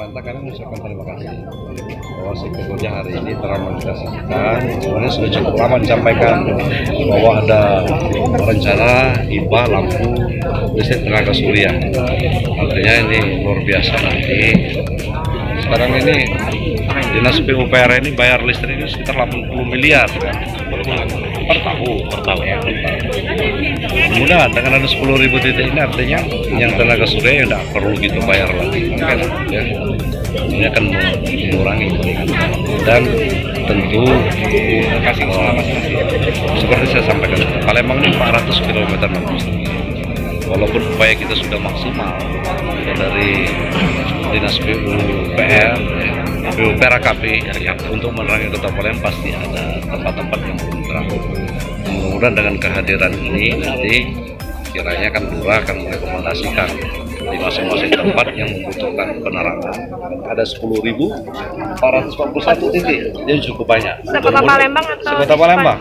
pemerintah kami mengucapkan terima kasih bahwa sebetulnya hari ini telah mendiskusikan. Sebenarnya sudah cukup lama disampaikan bahwa ada rencana hibah lampu listrik tenaga surya. Artinya ini luar biasa nanti. Sekarang ini Dinas PUPR ini bayar listrik itu sekitar 80 miliar kan? Per tahun ya. Mudah dengan ada 10.000 titik ini artinya yang tenaga surya tidak perlu gitu bayar lagi kan ya. Ini akan mengurangi dan tentu seperti saya sampaikan Palembang ini 400 km walaupun upaya kita sudah maksimal dari Dinas PUPR PUPR AKP ya, untuk menerangi Kota Palembang pasti ada tempat-tempat yang belum terang. Mudah-mudahan dengan kehadiran ini nanti kiranya kan Lurah akan merekomendasikan di masing-masing tempat yang membutuhkan penerangan. Ada 10.441 titik, jadi cukup banyak. Sekota Palembang atau? Sekota Palembang.